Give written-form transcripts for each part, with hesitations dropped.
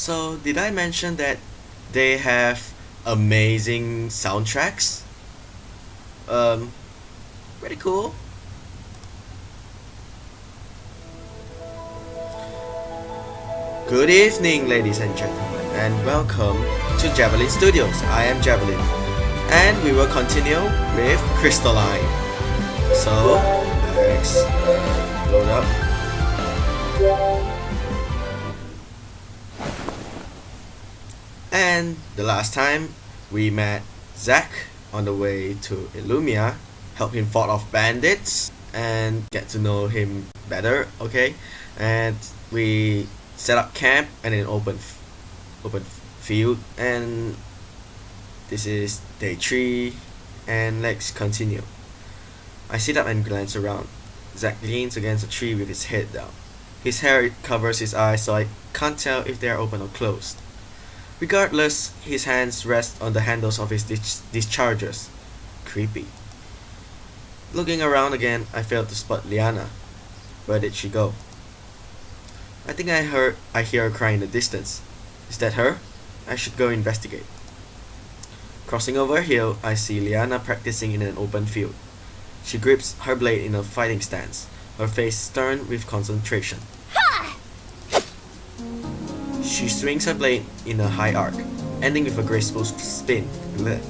So, did I mention that they have amazing soundtracks? Um, Pretty cool. Good evening, ladies and gentlemen, and welcome to Javelin Studios. I am Javelin, and we will continue with Crystalline. So, let's load up. And the last time we met Zack on the way to Illumia, help him fought off bandits and get to know him better, okay? And we set up camp and an open field, and this is day 3, and let's continue. I sit up and glance around. Zack leans against a tree with his head down. His hair covers his eyes, so I can't tell if they are open or closed. Regardless, his hands rest on the handles of his dischargers. Creepy. Looking around again, I failed to spot Leanna. Where did she go? I think I hear her crying in the distance. Is that her? I should go investigate. Crossing over a hill, I see Leanna practicing in an open field. She grips her blade in a fighting stance, her face stern with concentration. She swings her blade in a high arc, ending with a graceful spin. Blech.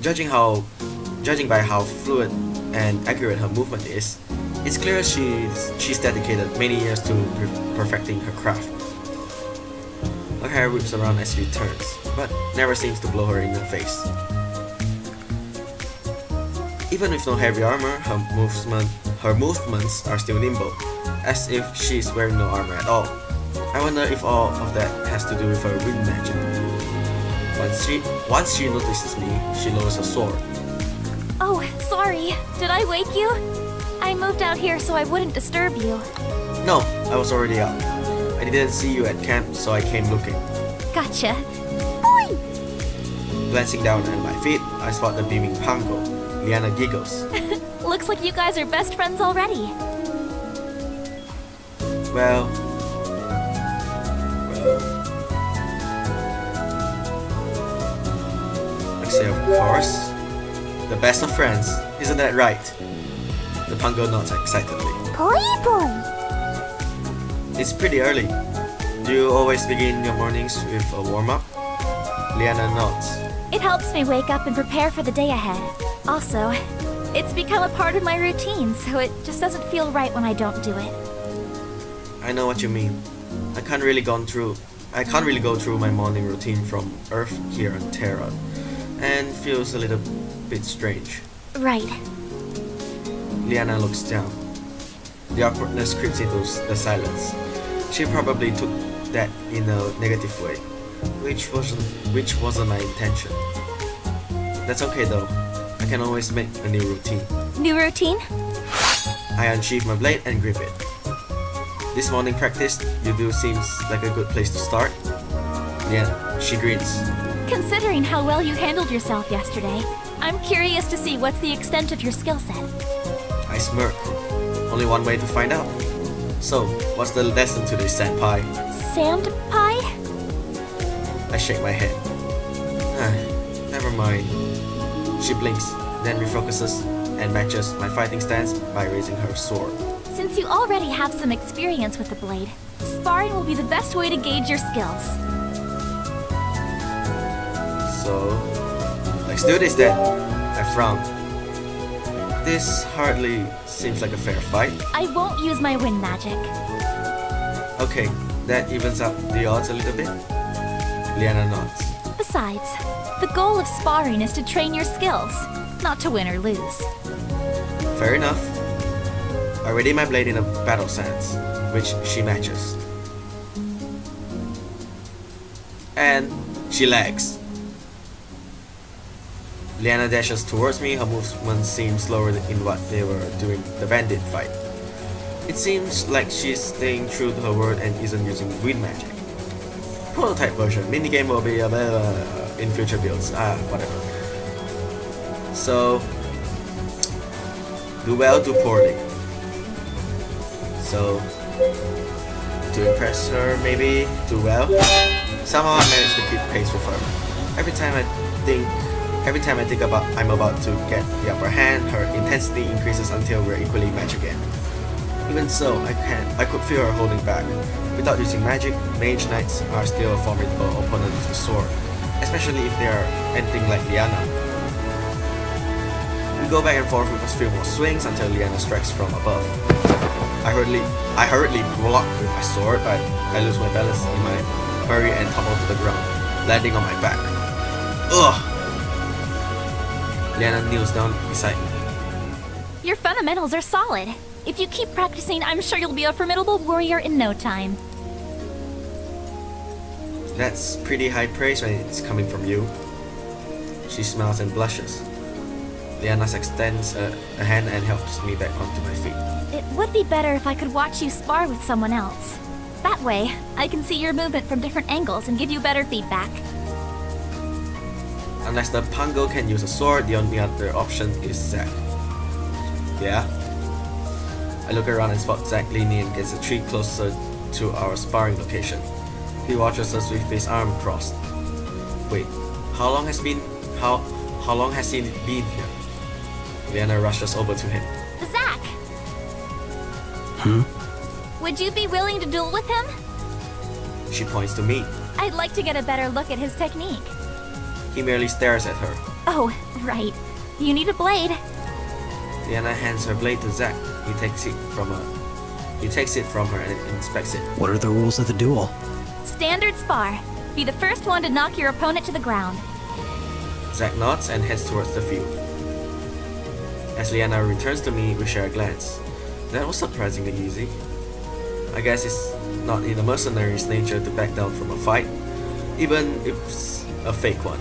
Judging by how fluid and accurate her movement is, it's clear she's dedicated many years to perfecting her craft. Her hair whips around as she turns, but never seems to blow her in the face. Even with no heavy armor, her movements are still nimble, as if she's wearing no armor at all. I wonder if all of that has to do with her wind magic. Once she notices me, she lowers her sword. Oh, sorry. Did I wake you? I moved out here so I wouldn't disturb you. No, I was already up. I didn't see you at camp, so I came looking. Gotcha. Boing! Glancing down at my feet, I spot the beaming Pango. Leanna giggles. Looks like you guys are best friends already. Well, I say of course. The best of friends, isn't that right? The Pango nods excitedly. Poi poi! It's pretty early. Do you always begin your mornings with a warm-up? Leanna nods. It helps me wake up and prepare for the day ahead. Also, it's become a part of my routine, so it just doesn't feel right when I don't do it. I know what you mean. I can't really go through my morning routine from Earth here on Terra, and feels a little bit strange. Right. Leanna looks down. The awkwardness creeps into the silence. She probably took that in a negative way, which wasn't my intention. That's okay though. I can always make a new routine. New routine? I unsheath my blade and grip it. This morning practice you do seems like a good place to start. Yeah, she grins. Considering how well you handled yourself yesterday, I'm curious to see what's the extent of your skill set. I smirk. Only one way to find out. So, what's the lesson today, senpai? Sand pie? I shake my head. Never mind. She blinks, then refocuses and matches my fighting stance by raising her sword. Since you already have some experience with the blade, sparring will be the best way to gauge your skills. So, let's do this then. I frown. This hardly seems like a fair fight. I won't use my wind magic. Okay, that evens up the odds a little bit. Leanna nods. Besides, the goal of sparring is to train your skills, not to win or lose. Fair enough. I ready my blade in a battle stance, which she matches. And she lags. Leanna dashes towards me, her movement seems slower in what they were during the bandit fight. It seems like she's staying true to her word and isn't using wind magic. Prototype version, minigame will be in future builds, whatever. So, do well, do poorly. So, to impress her, maybe do well. Somehow I manage to keep pace with her. Every time I think about I'm about to get the upper hand, her intensity increases until we're equally matched again. Even so, I could feel her holding back. Without using magic, Mage-Knights are still a formidable opponent to sword, especially if they are anything like Leanna. We go back and forth with a few more swings until Leanna strikes from above. I hurriedly block with my sword, but I lose my balance in my hurry and tumble to the ground, landing on my back. Ugh! Leanna kneels down beside me. Your fundamentals are solid. If you keep practicing, I'm sure you'll be a formidable warrior in no time. That's pretty high praise when it's coming from you. She smiles and blushes. Leanna extends a hand and helps me back onto my feet. It would be better if I could watch you spar with someone else. That way, I can see your movement from different angles and give you better feedback. Unless the Pango can use a sword, the only other option is Zack. Yeah? I look around and spot Zack leaning against a tree closer to our sparring location. He watches us with his arm crossed. Wait, how long has he been here? Leanna rushes over to him. Zack! Would you be willing to duel with him? She points to me. I'd like to get a better look at his technique. He merely stares at her. Oh, right. You need a blade. Leanna hands her blade to Zack. He takes it from her and inspects it. What are the rules of the duel? Standard spar. Be the first one to knock your opponent to the ground. Zack nods and heads towards the field. As Leanna returns to me, we share a glance. That was surprisingly easy. I guess it's not in a mercenary's nature to back down from a fight, even if it's a fake one.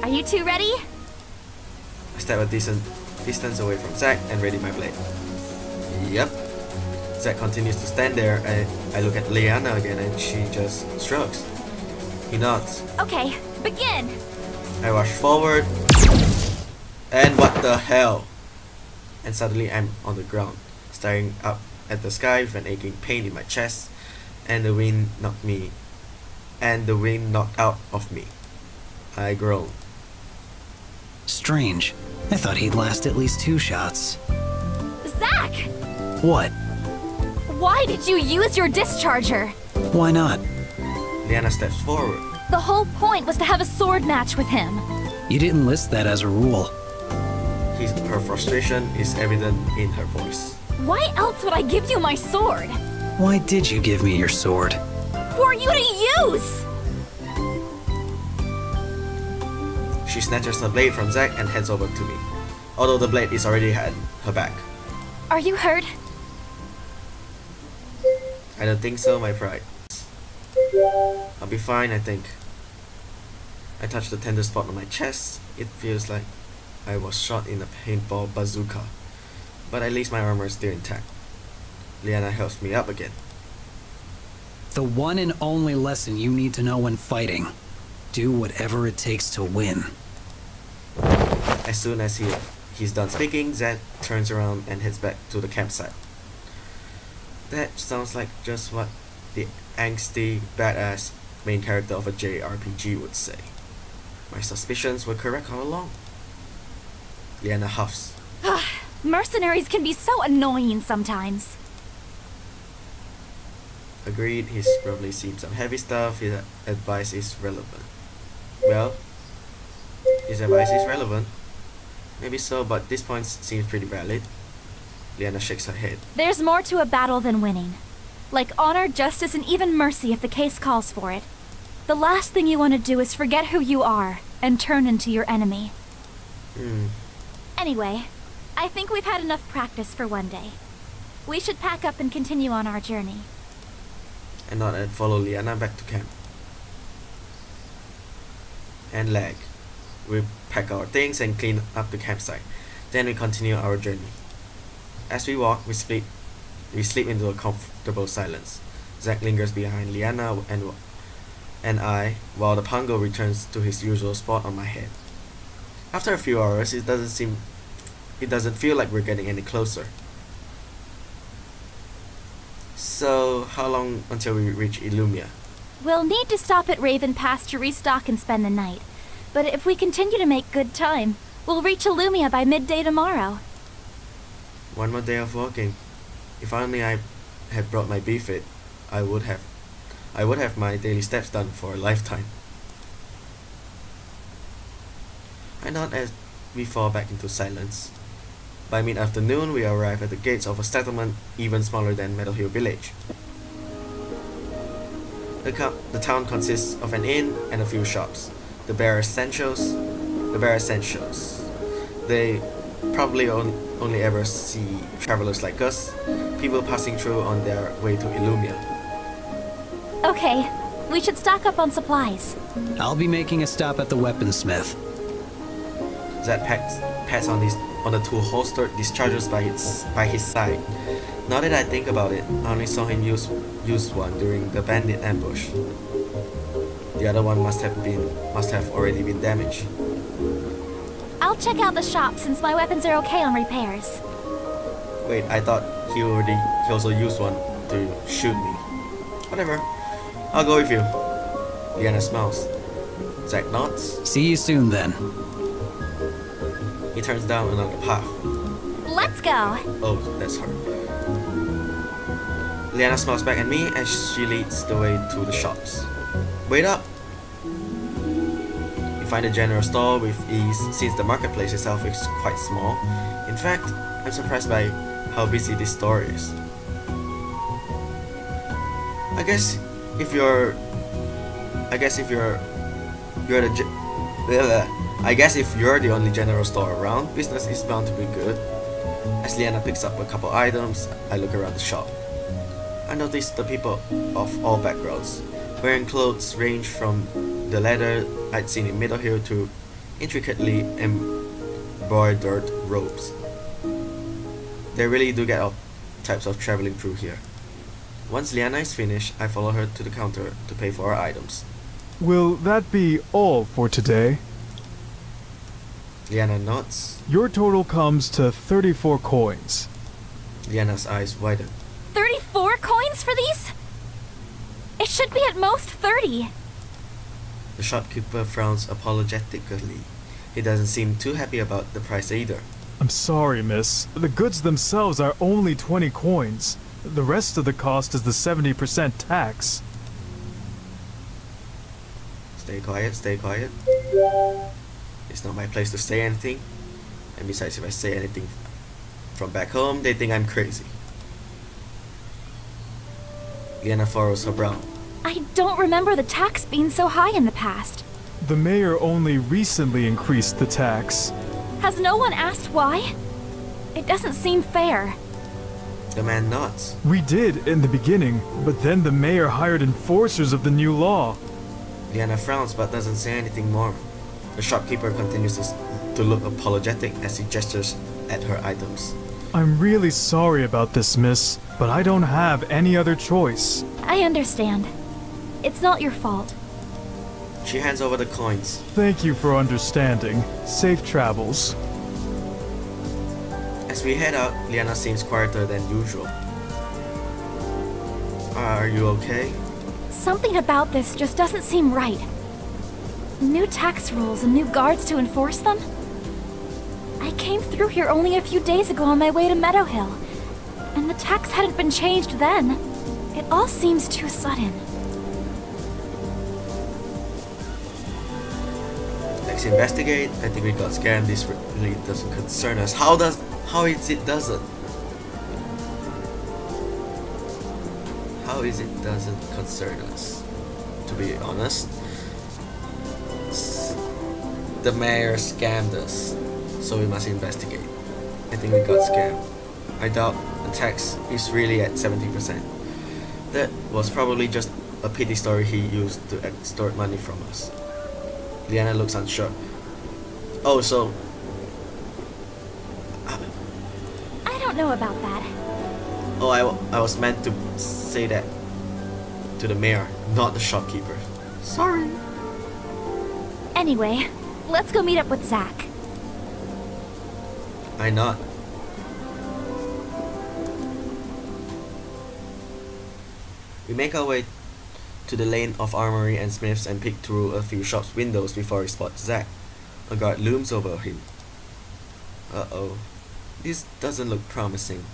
Are you two ready? I step a decent distance away from Zack and ready my blade. Yep. Zack continues to stand there and I look at Leanna again and she just shrugs. He nods. Okay, begin! I rush forward. And what the hell? And suddenly I'm on the ground, staring up at the sky with an aching pain in my chest, and the wind knocked out of me. I groan. Strange. I thought he'd last at least 2 shots. Zack! What? Why did you use your discharger? Why not? Leanna steps forward. The whole point was to have a sword match with him. You didn't list that as a rule. Her frustration is evident in her voice. Why else would I give you my sword? Why did you give me your sword? For you to use! She snatches the blade from Zack and heads over to me, although the blade is already at her back. Are you hurt? I don't think so, my pride. I'll be fine, I think. I touch the tender spot on my chest. It feels like I was shot in a paintball bazooka, but at least my armor is still intact. Leanna helps me up again. The one and only lesson you need to know when fighting. Do whatever it takes to win. As soon as he's done speaking, Zack turns around and heads back to the campsite. That sounds like just what the angsty, badass main character of a JRPG would say. My suspicions were correct all along. Leanna huffs. Mercenaries can be so annoying sometimes. Agreed, he's probably seen some heavy stuff. His advice is relevant. Well, his advice is relevant. Maybe so, but this point seems pretty valid. Leanna shakes her head. There's more to a battle than winning. Like honor, justice, and even mercy if the case calls for it. The last thing you want to do is forget who you are and turn into your enemy. Anyway, I think we've had enough practice for one day. We should pack up and continue on our journey. I nod and follow Leanna back to camp. And lag. We pack our things and clean up the campsite. Then we continue our journey. As we walk, we sleep into a comfortable silence. Zack lingers behind Leanna and I, while the Pango returns to his usual spot on my head. After a few hours, it doesn't feel like we're getting any closer. So, how long until we reach Illumia? We'll need to stop at Raven Pass to restock and spend the night. But if we continue to make good time, we'll reach Illumia by midday tomorrow. One more day of walking. If only I had brought my beefit, I would have my daily steps done for a lifetime. I nod as we fall back into silence. By mid-afternoon, we arrive at the gates of a settlement even smaller than Meadow Hill Village. The town consists of an inn and a few shops. The bare essentials. They probably only ever see travelers like us, people passing through on their way to Illumia. Okay, we should stock up on supplies. I'll be making a stop at the weaponsmith. Zed pats on the two holstered discharges by his side. Now that I think about it, I only saw him use one during the bandit ambush. The other one must have already been damaged. I'll check out the shop since my weapons are okay on repairs. Wait, I thought he also used one to shoot me. Whatever, I'll go with you. Leanna smiles. Zack nods. See you soon then. He turns down another path. Let's go. Oh, that's her. Leanna smiles back at me as she leads the way to the shops. Wait up! We find a general store with ease since the marketplace itself is quite small. In fact, I'm surprised by how busy this store is. I guess if you're the only general store around, business is bound to be good. As Leanna picks up a couple items, I look around the shop. I notice the people of all backgrounds, wearing clothes range from the leather I'd seen in Middle Hill to intricately embroidered robes. They really do get all types of traveling through here. Once Leanna is finished, I follow her to the counter to pay for our items. Will that be all for today? Leanna nods. Your total comes to 34 coins. Leanna's eyes widen. 34 coins for these? It should be at most 30. The shopkeeper frowns apologetically. He doesn't seem too happy about the price either. I'm sorry, miss. The goods themselves are only 20 coins. The rest of the cost is the 70% tax. Stay quiet, stay quiet. It's not my place to say anything. And besides, if I say anything from back home, they think I'm crazy. Leanna furrows her brow. I don't remember the tax being so high in the past. The mayor only recently increased the tax. Has no one asked why? It doesn't seem fair. The man nods. We did in the beginning, but then the mayor hired enforcers of the new law. Leanna frowns but doesn't say anything more. The shopkeeper continues to look apologetic as he gestures at her items. I'm really sorry about this, miss, but I don't have any other choice. I understand. It's not your fault. She hands over the coins. Thank you for understanding. Safe travels. As we head out, Leanna seems quieter than usual. Are you okay? Something about this just doesn't seem right. New tax rules and new guards to enforce them? I came through here only a few days ago on my way to Meadow Hill, and the tax hadn't been changed then. It all seems too sudden. Let's investigate. I think we got scammed. This really doesn't concern us. How is it doesn't? How is it doesn't concern us? To be honest, the mayor scammed us, so we must investigate. I think we got scammed. I doubt the tax is really at 70%. That was probably just a pity story he used to extort money from us. Leanna looks unsure. Oh, so... I don't know about that. Oh, I was meant to say that to the mayor, not the shopkeeper. Sorry. Anyway, let's go meet up with Zack. I nod. We make our way to the lane of armory and smiths and peek through a few shops' windows before he spots Zack. A guard looms over him. Uh-oh. This doesn't look promising.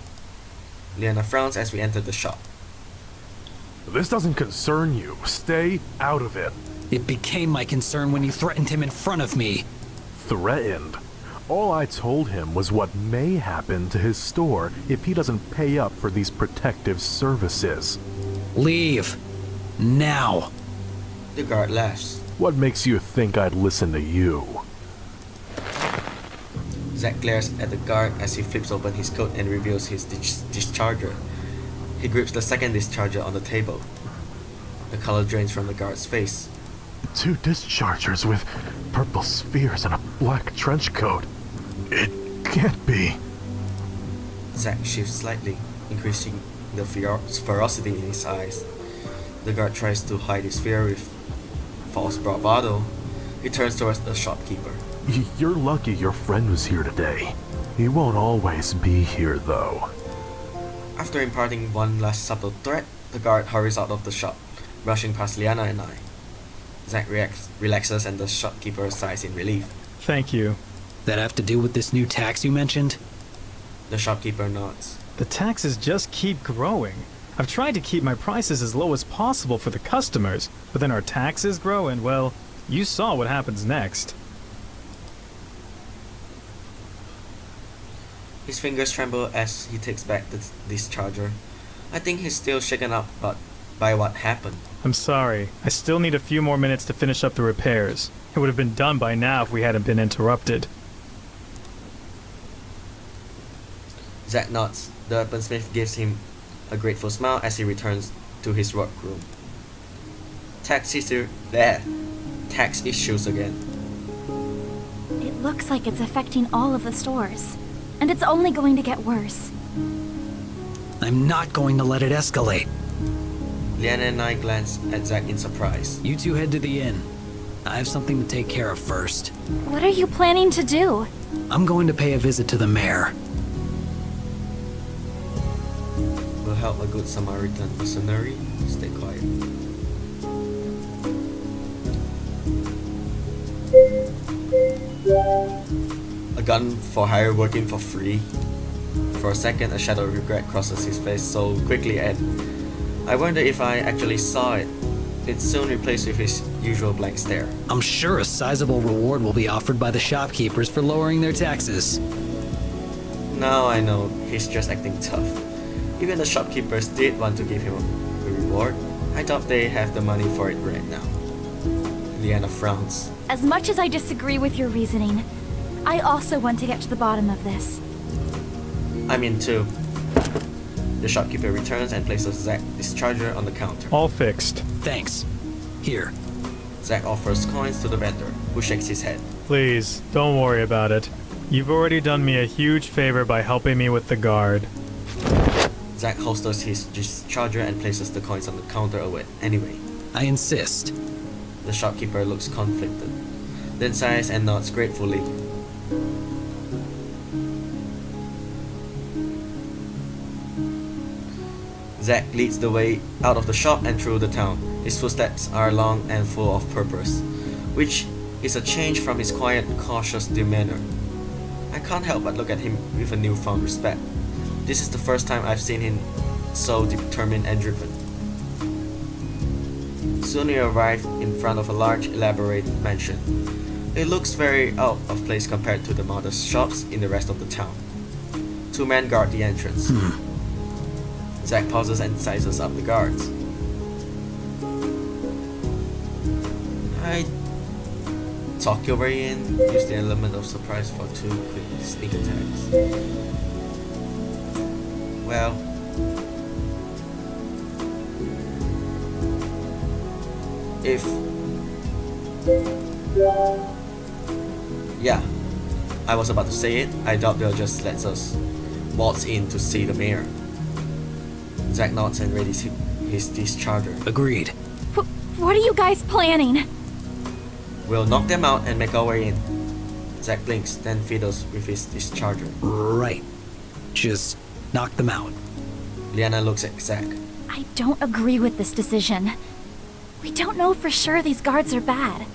Leanna frowns as we enter the shop. This doesn't concern you. Stay out of it. It became my concern when you threatened him in front of me. Threatened? All I told him was what may happen to his store if he doesn't pay up for these protective services. Leave. Now. The guard laughs. What makes you think I'd listen to you? Zack glares at the guard as he flips open his coat and reveals his discharger. He grips the second discharger on the table. The color drains from the guard's face. 2 dischargers with purple spheres and a black trench coat. It can't be. Zack shifts slightly, increasing the ferocity in his eyes. The guard tries to hide his fear with false bravado. He turns towards the shopkeeper. You're lucky your friend was here today. He won't always be here, though. After imparting one last subtle threat, the guard hurries out of the shop, brushing past Leanna and I. Zack relaxes and the shopkeeper sighs in relief. Thank you. That have to do with this new tax you mentioned? The shopkeeper nods. The taxes just keep growing. I've tried to keep my prices as low as possible for the customers, but then our taxes grow and, well, you saw what happens next. His fingers tremble as he takes back the discharger. I think he's still shaken up by what happened. I'm sorry. I still need a few more minutes to finish up the repairs. It would have been done by now if we hadn't been interrupted. Zack nods. The weaponsmith gives him a grateful smile as he returns to his workroom. Tax issues again. It looks like it's affecting all of the stores. And it's only going to get worse. I'm not going to let it escalate. Leanna and I glance at Zack in surprise. You two head to the inn. I have something to take care of first. What are you planning to do? I'm going to pay a visit to the mayor. We'll help a good Samaritan missionary. Stay quiet. A gun for hire working for free? For a second, a shadow of regret crosses his face so quickly, and I wonder if I actually saw it. It's soon replaced with his usual blank stare. I'm sure a sizable reward will be offered by the shopkeepers for lowering their taxes. Now I know he's just acting tough. Even the shopkeepers did want to give him a reward. I doubt they have the money for it right now. Leanna frowns. As much as I disagree with your reasoning, I also want to get to the bottom of this. I'm in too. The shopkeeper returns and places Zack's discharger on the counter. All fixed. Thanks. Here. Zack offers coins to the vendor, who shakes his head. Please, don't worry about it. You've already done me a huge favor by helping me with the guard. Zack holsters his discharger and places the coins on the counter away anyway. I insist. The shopkeeper looks conflicted, then sighs and nods gratefully. Zack leads the way out of the shop and through the town. His footsteps are long and full of purpose, which is a change from his quiet, cautious demeanor. I can't help but look at him with a newfound respect. This is the first time I've seen him so determined and driven. Soon we arrive in front of a large, elaborate mansion. It looks very out of place compared to the modest shops in the rest of the town. 2 men guard the entrance. Zack pauses and sizes up the guards. I talk your way in. Use the element of surprise for 2 quick sneak attacks. Well, if yeah, I was about to say it. I doubt they'll just let us waltz in to see the mayor. Zack nods and readies his discharger. Agreed. What are you guys planning? We'll knock them out and make our way in. Zack blinks, then fiddles with his discharger. Right. Just knock them out. Leanna looks at Zack. I don't agree with this decision. We don't know for sure these guards are bad.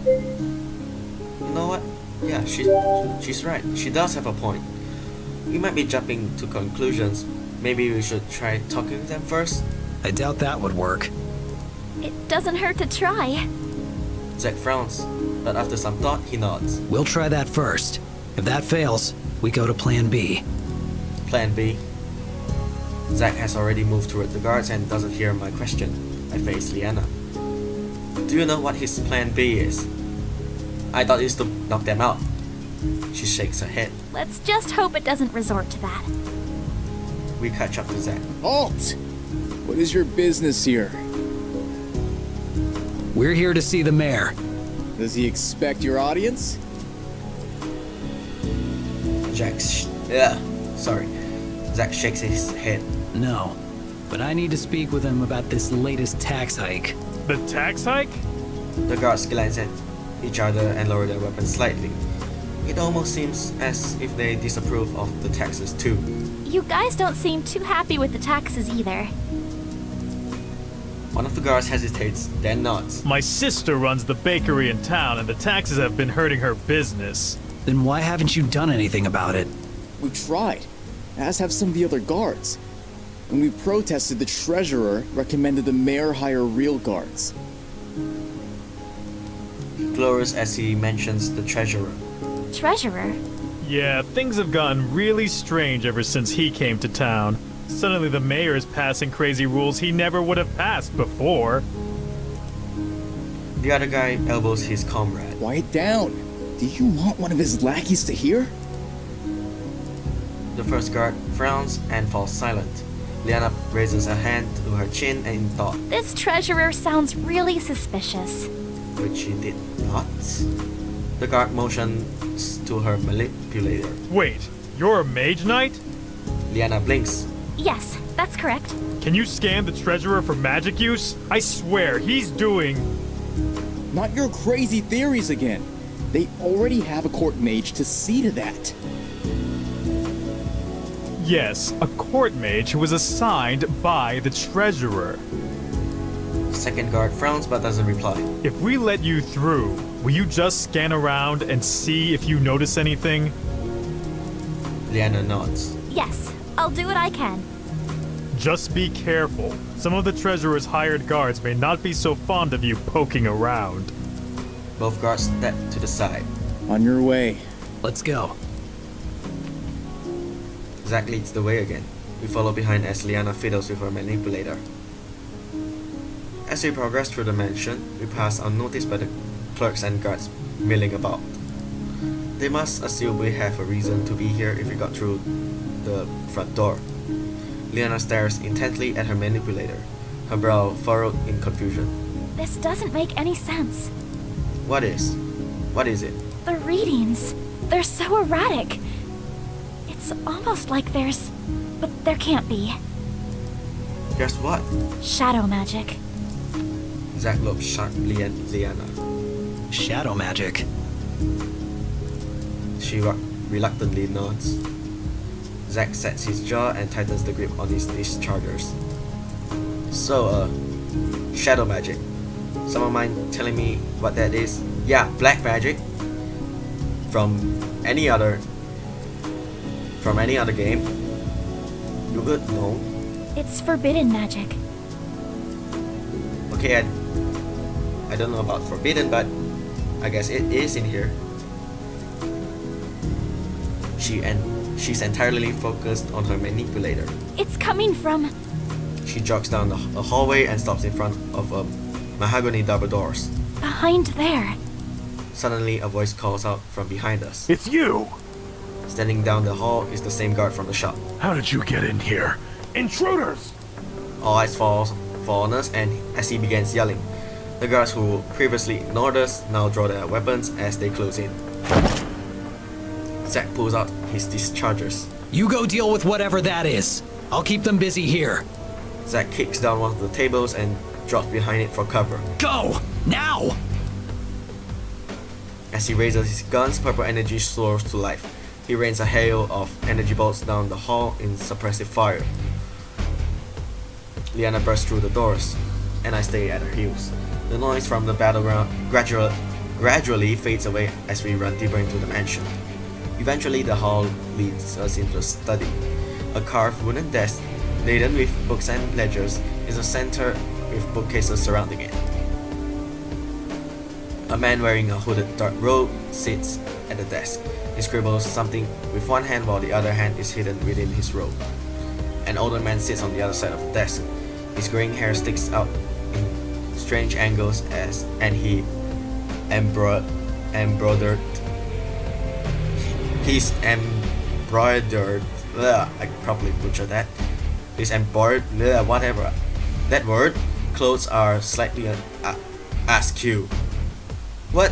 You know what? Yeah, she's right. She does have a point. We might be jumping to conclusions. Maybe we should try talking to them first? I doubt that would work. It doesn't hurt to try. Zack frowns, but after some thought, he nods. We'll try that first. If that fails, we go to Plan B. Plan B. Zack has already moved toward the guards and doesn't hear my question. I face Leanna. Do you know what his plan B is? I thought it's to knock them out. She shakes her head. Let's just hope it doesn't resort to that. We catch up to Zack. Halt! What is your business here? We're here to see the mayor. Does he expect your audience? Zack shakes his head. No, but I need to speak with him about this latest tax hike. The tax hike? The guards glance at each other and lower their weapons slightly. It almost seems as if they disapprove of the taxes too. You guys don't seem too happy with the taxes either. One of the guards hesitates, then nods. My sister runs the bakery in town, and the taxes have been hurting her business. Then why haven't you done anything about it? We tried, as have some of the other guards. When we protested, the treasurer recommended the mayor hire real guards. He glowers as he mentions the treasurer. Treasurer? Yeah, things have gotten really strange ever since he came to town. Suddenly the mayor is passing crazy rules he never would have passed before. The other guy elbows his comrade. Quiet down. Do you want one of his lackeys to hear? The first guard frowns and falls silent. Leanna raises a hand to her chin and in thought, This treasurer sounds really suspicious. which she did not. The guard motions to her manipulator. Wait, you're a Mage-Knight? Leanna blinks. Yes, that's correct. Can you scan the treasurer for magic use? I swear, he's doing... Not your crazy theories again. They already have a court mage to see to that. Yes, a court mage who was assigned by the treasurer. Second guard frowns but doesn't reply. If we let you through, will you just scan around and see if you notice anything? Leanna nods. Yes, I'll do what I can. Just be careful. Some of the treasurer's hired guards may not be so fond of you poking around. Both guards step to the side. On your way. Let's go. Zack leads the way again. We follow behind as Leanna fiddles with her manipulator. As we progress through the mansion, we pass unnoticed by the clerks and guards milling about. They must assume we have a reason to be here if we got through the front door. Leanna stares intently at her manipulator, her brow furrowed in confusion. This doesn't make any sense. What is? What is it? The readings, they're so erratic. It's almost like there's... But there can't be. Guess what? Shadow magic. Zack looks sharply at Leanna. Shadow magic. She reluctantly nods. Zack sets his jaw and tightens the grip on his dischargers. So, shadow magic. Someone mind telling me what that is? Yeah, black magic. From any other game. You would know. It's forbidden magic. Okay, I don't know about forbidden, but I guess it is in here. She's entirely focused on her manipulator. It's coming from... She jogs down the hallway and stops in front of mahogany double doors. behind there. Suddenly, a voice calls out from behind us. It's you! Standing down the hall is the same guard from the shop. How did you get in here? Intruders! All eyes fall on us, and as he begins yelling, the guards who previously ignored us now draw their weapons as they close in. Zack pulls out his dischargers. You go deal with whatever that is. I'll keep them busy here. Zack kicks down one of the tables and drops behind it for cover. Go! Now! As he raises his guns, purple energy soars to life. He rains a hail of energy bolts down the hall in suppressive fire. Leanna bursts through the doors, and I stay at her heels. The noise from the battleground gradually fades away as we run deeper into the mansion. Eventually, the hall leads us into a study. A carved wooden desk, laden with books and ledgers, is the center with bookcases surrounding it. A man wearing a hooded dark robe sits at the desk. He scribbles something with one hand while the other hand is hidden within his robe. An older man sits on the other side of the desk. His graying hair sticks out in strange angles and he embroidered. He's embroidered. I probably butchered that. He's embroidered. Whatever. That word. Clothes are slightly askew. What?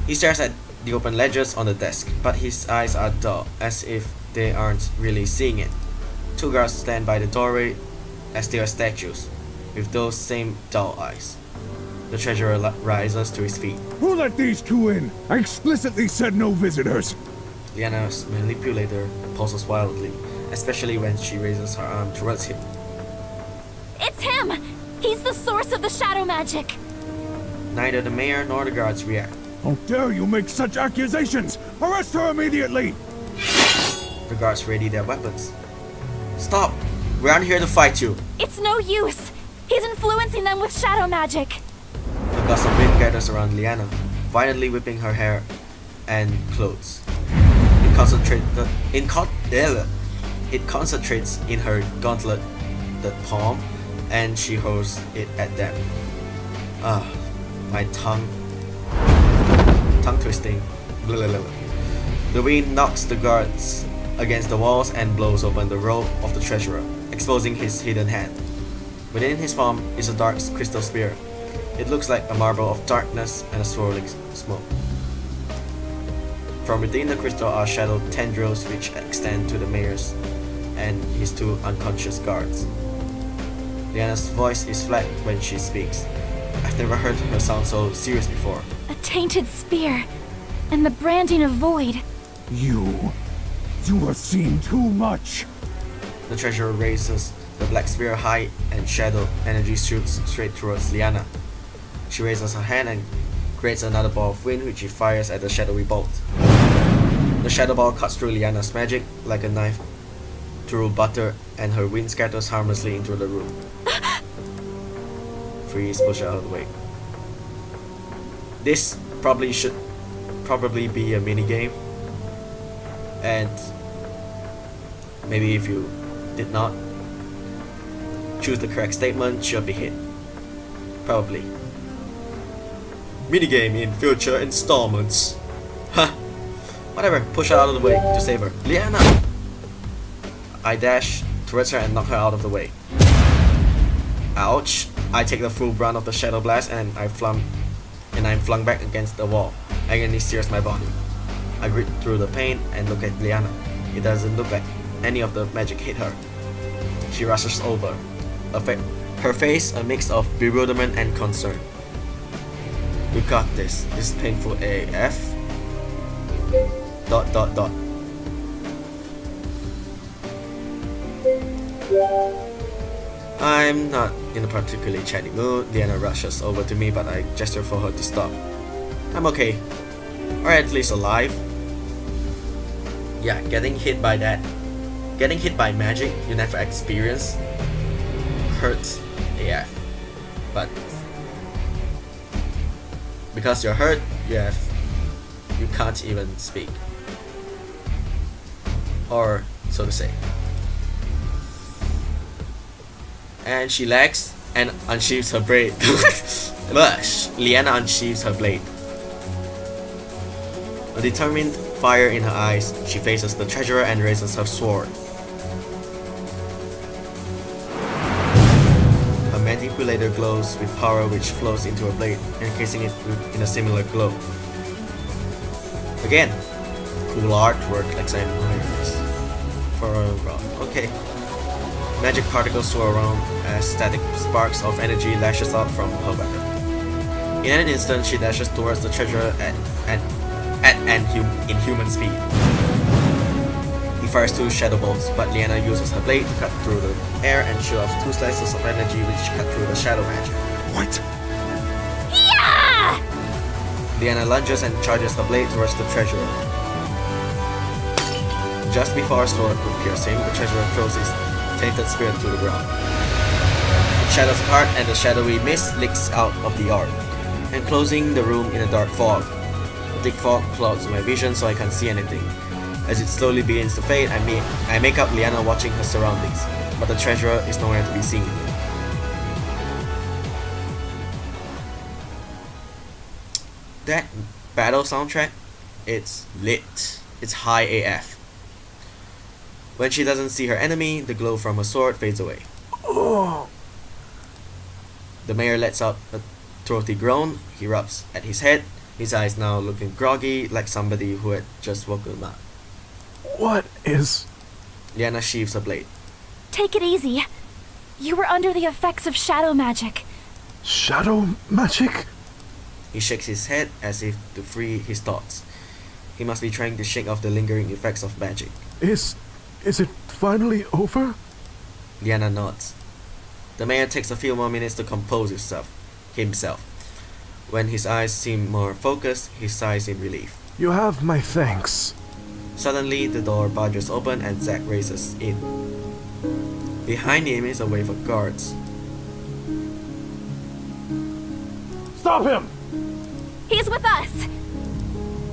He stares at the open ledgers on the desk, but his eyes are dull, as if they aren't really seeing it. Two guards stand by the doorway as they are statues, with those same dull eyes. The treasurer rises to his feet. Who let these two in? I explicitly said no visitors. Leanna's manipulator pulses wildly, especially when she raises her arm towards him. It's him! He's the source of the shadow magic! Neither the mayor nor the guards react. How dare you make such accusations! Arrest her immediately! The guards ready their weapons. Stop! We aren't here to fight you! It's no use! He's influencing them with shadow magic! A gust of wind gathers around Leanna, violently whipping her hair and clothes. It concentrates in her gauntlet, the palm, and she hurls it at them. My tongue twisting. Blah, blah, blah. The wind knocks the guards against the walls and blows open the robe of the treasurer, exposing his hidden hand. Within his palm is a dark crystal spear. It looks like a marble of darkness and a swirling smoke. From within the crystal are shadow tendrils which extend to the mayor's and his two unconscious guards. Leanna's voice is flat when she speaks. I've never heard her sound so serious before. A tainted spear, and the branding of void. You have seen too much. The treasurer raises the black spear high and shadow energy shoots straight towards Leanna. She raises her hand and creates another ball of wind which she fires at the shadowy bolt. The shadow ball cuts through Leanna's magic like a knife through butter, and her wind scatters harmlessly into the room. Freeze, push her out of the way. This should probably be a mini game, and maybe if you did not choose the correct statement, you'll be hit. Probably. Minigame in future installments. Huh. Whatever, push her out of the way to save her. Leanna! I dash towards her and knock her out of the way. Ouch. I take the full brunt of the shadow blast and I'm flung back against the wall. Agony sears my body. I grit through the pain and look at Leanna. It doesn't look like any of the magic hit her. She rushes over. Her face a mix of bewilderment and concern. We got this. This is painful AF. ... I'm not in a particularly chatty mood. Leanna rushes over to me, but I gesture for her to stop. I'm okay. Or at least alive. Yeah, getting hit by magic you never experienced hurts AF. But because you're hurt, you can't even speak. Or so to say. And she lags and unsheathes her blade. Leanna unsheathes her blade. A determined fire in her eyes, she faces the treasurer and raises her sword. Her manipulator glows with power which flows into her blade, encasing it in a similar glow. Again, cool artwork, let's admire this. Okay. Magic particles swirl around as static sparks of energy lashes out from her weapon. In an instant, she dashes towards the treasurer at inhuman speed. He fires 2 shadow bolts, but Leanna uses her blade to cut through the air and shoot off 2 slices of energy which cut through the shadow magic. What? Yeah! Leanna lunges and charges her blade towards the treasurer. Just before her sword would pierce him, the treasurer throws his tainted spirit to the ground. It shatters apart and the shadowy mist leaks out of the yard, enclosing the room in a dark fog. The thick fog clouds my vision so I can't see anything. As it slowly begins to fade, I make out Leanna watching her surroundings, but the treasurer is nowhere to be seen. That battle soundtrack, it's lit. It's high AF. When she doesn't see her enemy, the glow from her sword fades away. Oh. The mayor lets out a throaty groan. He rubs at his head, his eyes now looking groggy like somebody who had just woken up. What is... Leanna sheaves her blade. Take it easy. You were under the effects of shadow magic. shadow magic? He shakes his head as if to free his thoughts. He must be trying to shake off the lingering effects of magic. Is it finally over? Leanna nods. The mayor takes a few more minutes to compose himself. When his eyes seem more focused, he sighs in relief. You have my thanks. Suddenly, the door barges open and Zack races in. Behind him is a wave of guards. Stop him! He's with us!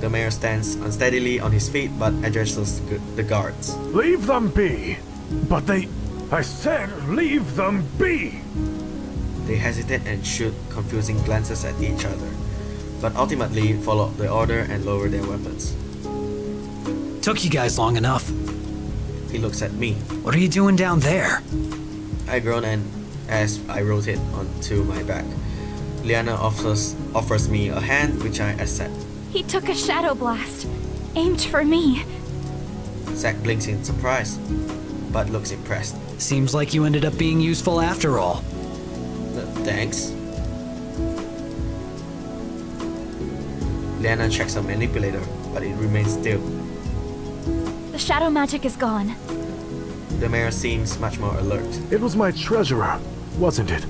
The mayor stands unsteadily on his feet but addresses the guards. Leave them be! But I said leave them be! They hesitate and shoot confusing glances at each other, but ultimately follow the order and lower their weapons. Took you guys long enough. He looks at me. What are you doing down there? I groan and as I rotate onto my back. Leanna offers me a hand which I accept. He took a shadow blast, aimed for me. Zack blinks in surprise, but looks impressed. Seems like you ended up being useful after all. Thanks. Leanna checks her manipulator, but it remains still. The shadow magic is gone. The mayor seems much more alert. It was my treasurer, wasn't it?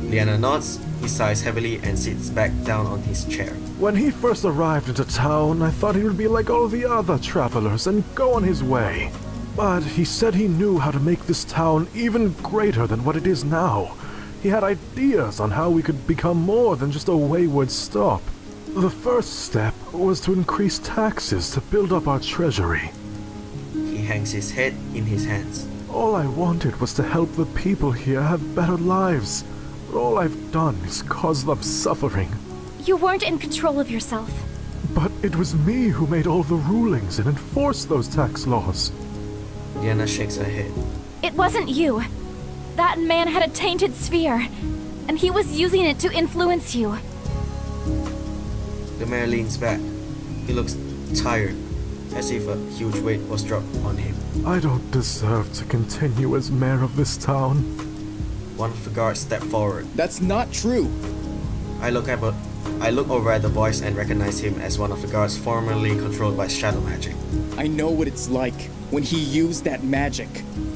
Leanna nods, he sighs heavily and sits back down on his chair. When he first arrived into town, I thought he would be like all the other travelers and go on his way. But he said he knew how to make this town even greater than what it is now. He had ideas on how we could become more than just a wayward stop. The first step was to increase taxes to build up our treasury. He hangs his head in his hands. All I wanted was to help the people here have better lives. But all I've done is cause them suffering. You weren't in control of yourself. But it was me who made all the rulings and enforced those tax laws. Leanna shakes her head. It wasn't you. That man had a tainted sphere, and he was using it to influence you. The mayor leans back. He looks tired, as if a huge weight was dropped on him. I don't deserve to continue as mayor of this town. One of the guards step forward. That's not true. I look over at the voice and recognize him as one of the guards formerly controlled by shadow magic. I know what it's like when he used that magic.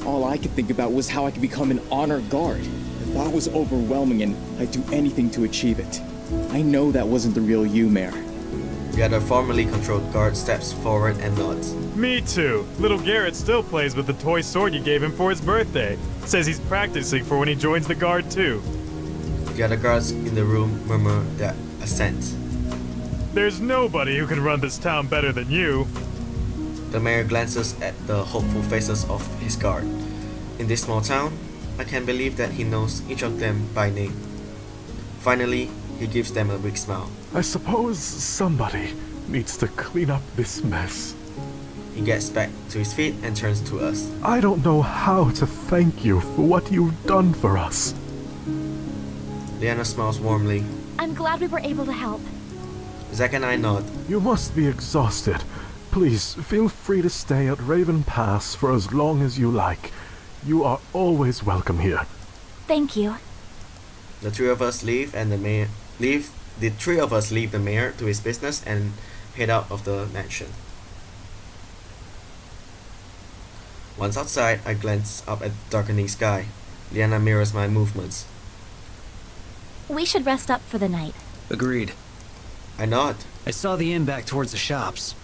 All I could think about was how I could become an honor guard. The thought was overwhelming and I'd do anything to achieve it. I know that wasn't the real you, Mayor. The other formerly controlled guard steps forward and nods. Me too. Little Garrett still plays with the toy sword you gave him for his birthday. Says he's practicing for when he joins the guard too. The other guards in the room murmur their assent. There's nobody who can run this town better than you. The mayor glances at the hopeful faces of his guard. In this small town, I can believe that he knows each of them by name. Finally, he gives them a big smile. I suppose somebody needs to clean up this mess. He gets back to his feet and turns to us. I don't know how to thank you for what you've done for us. Leanna smiles warmly. I'm glad we were able to help. Zack and I nod. You must be exhausted. Please, feel free to stay at Raven Pass for as long as you like. You are always welcome here. Thank you. The three of us leave the mayor to his business and head out of the mansion. Once outside, I glance up at the darkening sky. Leanna mirrors my movements. We should rest up for the night. Agreed. I nod. I saw the inn back towards the shops.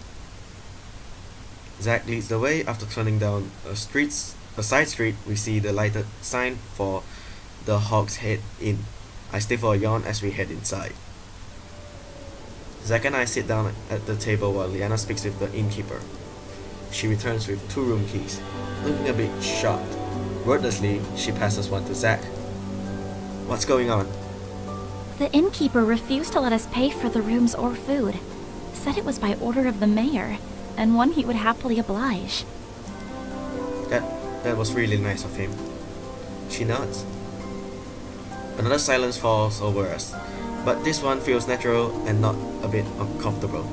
Zack leads the way. After turning down a side street, we see the lighted sign for the Hog's Head Inn. I stay for a yawn as we head inside. Zack and I sit down at the table while Leanna speaks with the innkeeper. She returns with 2 room keys. Looking a bit shocked, wordlessly, she passes one to Zack. What's going on? The innkeeper refused to let us pay for the rooms or food. Said it was by order of the mayor, and one he would happily oblige. That was really nice of him. She nods. Another silence falls over us, but this one feels natural and not a bit uncomfortable.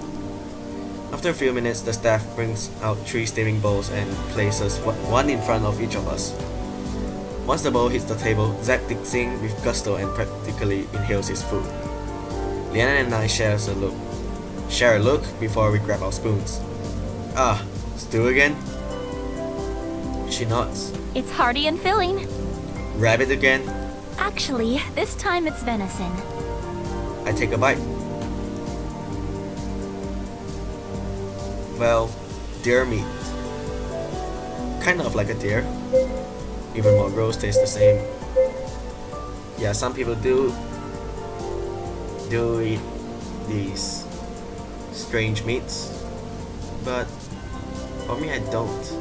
After a few minutes, the staff brings out 3 steaming bowls and places one in front of each of us. Once the bowl hits the table, Zack digs in with gusto and practically inhales his food. Leanna and I share a look before we grab our spoons. Ah, stew again? She nods. It's hearty and filling. Rabbit again? Actually, this time it's venison. I take a bite. Well, deer meat. Kind of like a deer. Even more gross, tastes the same. Yeah, some people do eat these strange meats, but for me I don't.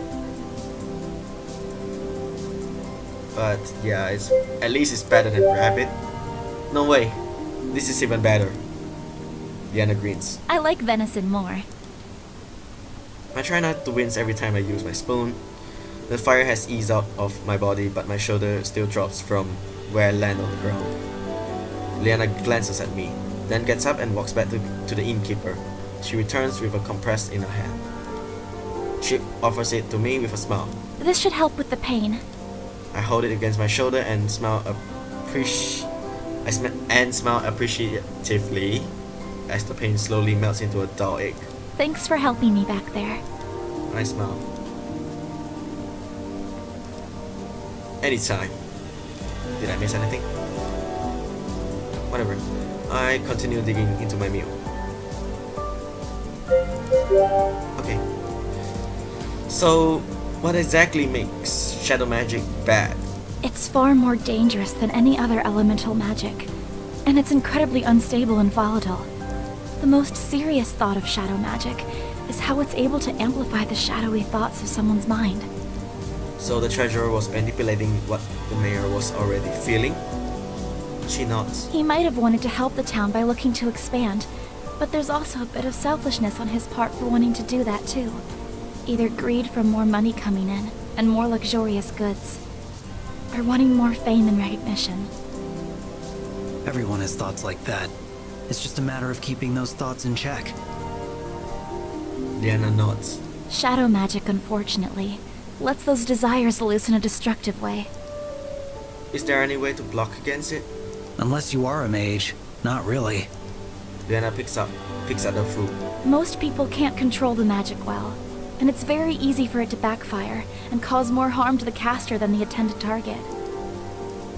But yeah, at least it's better than rabbit. No way, this is even better. Leanna grins. I like venison more. I try not to wince every time I use my spoon. The fire has eased out of my body, but my shoulder still drops from where I land on the ground. Leanna glances at me, then gets up and walks back to the innkeeper. She returns with a compress in her hand. She offers it to me with a smile. This should help with the pain. I hold it against my shoulder and smile appreciatively as the pain slowly melts into a dull ache. Thanks for helping me back there. I smile. Anytime. Did I miss anything? Whatever. I continue digging into my meal. Okay. So, what exactly makes shadow magic bad? It's far more dangerous than any other elemental magic, and it's incredibly unstable and volatile. The most serious thought of shadow magic is how it's able to amplify the shadowy thoughts of someone's mind. So the treasurer was manipulating what the mayor was already feeling? She nods. He might have wanted to help the town by looking to expand, but there's also a bit of selfishness on his part for wanting to do that too. Either greed from more money coming in and more luxurious goods, or wanting more fame and recognition. Everyone has thoughts like that. It's just a matter of keeping those thoughts in check. Leanna nods. Shadow magic, unfortunately, lets those desires loose in a destructive way. Is there any way to block against it? Unless you are a mage, not really. Leanna picks at the food. Most people can't control the magic well, and it's very easy for it to backfire and cause more harm to the caster than the intended target.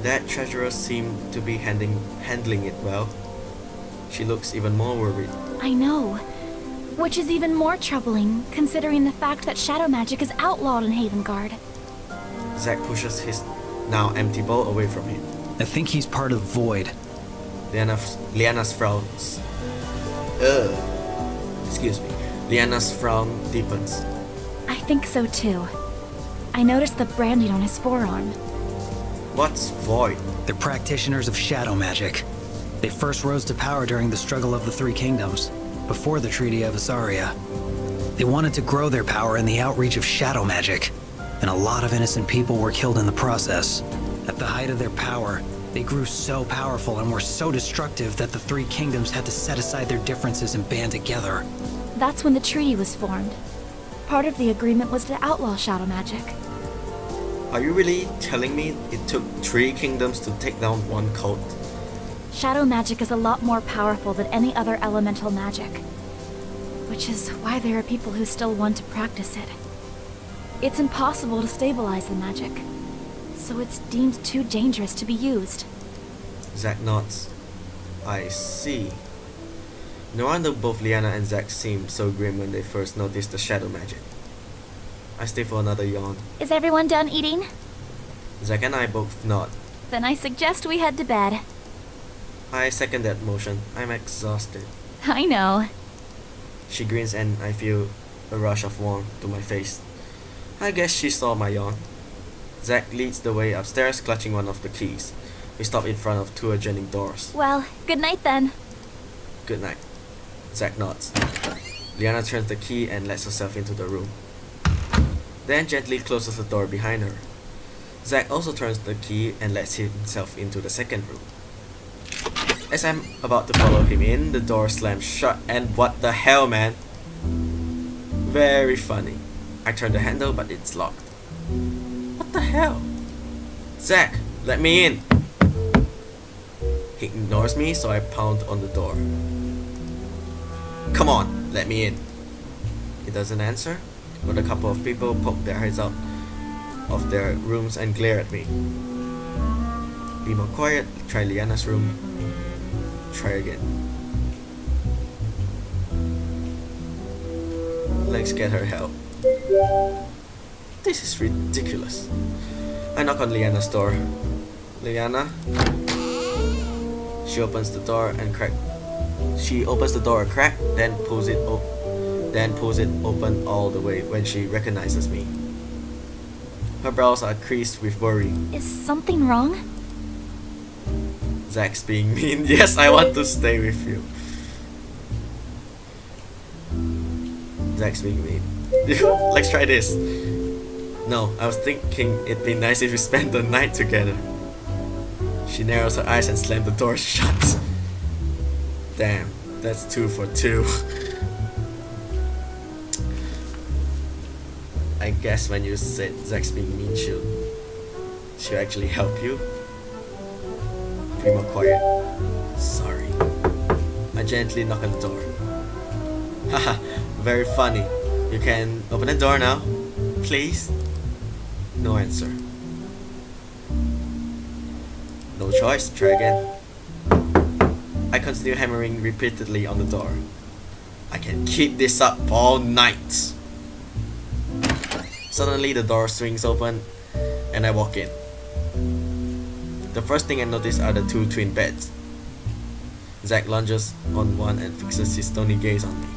That treasurer seemed to be handling it well. She looks even more worried. I know. Which is even more troubling, considering the fact that shadow magic is outlawed in Havengard. Zack pushes his now empty bowl away from him. I think he's part of Void. Leanna's frowns. Excuse me. Leanna's frown deepens. I think so too. I noticed the branding on his forearm. What's Void? They're practitioners of shadow magic. They first rose to power during the struggle of the Three Kingdoms, before the Treaty of Asaria. They wanted to grow their power in the outreach of shadow magic, and a lot of innocent people were killed in the process. At the height of their power, they grew so powerful and were so destructive that the Three Kingdoms had to set aside their differences and band together. That's when the treaty was formed. Part of the agreement was to outlaw shadow magic. Are you really telling me it took 3 kingdoms to take down one cult? Shadow magic is a lot more powerful than any other elemental magic, which is why there are people who still want to practice it. It's impossible to stabilize the magic, so it's deemed too dangerous to be used. Zack nods. I see. No wonder both Leanna and Zack seemed so grim when they first noticed the shadow magic. I stay for another yawn. Is everyone done eating? Zack and I both nod. Then I suggest we head to bed. I second that motion. I'm exhausted. I know. She grins and I feel a rush of warmth to my face. I guess she saw my yawn. Zack leads the way upstairs, clutching one of the keys. We stop in front of two adjoining doors. Well, good night then. Good night. Zack nods. Leanna turns the key and lets herself into the room. Then gently closes the door behind her. Zack also turns the key and lets himself into the second room. As I'm about to follow him in, the door slams shut and what the hell, man? Very funny. I turn the handle but it's locked. What the hell? Zack, let me in! He ignores me, so I pound on the door. Come on, let me in. He doesn't answer, but a couple of people poke their heads out of their rooms and glare at me. Be more quiet, try Leanna's room. Try again. Let's get her help. This is ridiculous. I knock on Leanna's door. Leanna? She opens the door and crack. She opens the door a crack, then pulls it open all the way when she recognizes me. Her brows are creased with worry. Is something wrong? Zack's being mean. Yes, I want to stay with you. Zack's being mean. Let's try this. No, I was thinking it'd be nice if we spent the night together. She narrows her eyes and slams the door shut. Damn, that's 2 for 2. I guess when you said Zack's being mean, she'll actually help you. Be more quiet. Sorry. I gently knock on the door. Haha, very funny. You can open the door now, please. No answer. No choice, try again. I continue hammering repeatedly on the door. I can keep this up all night. Suddenly the door swings open and I walk in. The first thing I notice are the 2 twin beds. Zack lunges on one and fixes his stony gaze on me.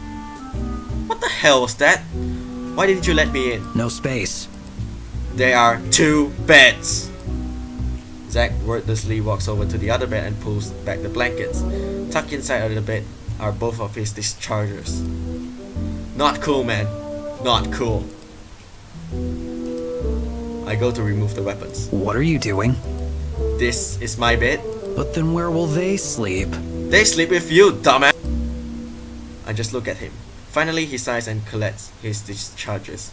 What the hell was that? Why didn't you let me in? No space. There are 2 beds. Zack wordlessly walks over to the other bed and pulls back the blankets. Tucked inside of the bed are both of his dischargers. Not cool, man. Not cool. I go to remove the weapons. What are you doing? This is my bed. But then where will they sleep? They sleep with you, dumbass. I just look at him. Finally, he sighs and collects his discharges.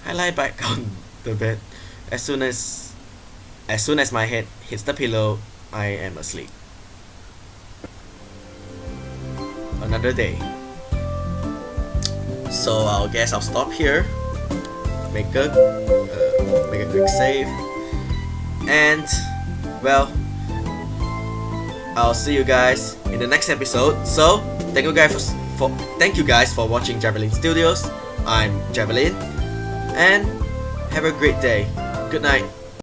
I lie back on the bed. As soon as my head hits the pillow, I am asleep. Another day. So I guess I'll stop here. Make a quick save, and well, I'll see you guys in the next episode. So thank you guys for watching Javelin Studios. I'm Javelin, and have a great day. Good night.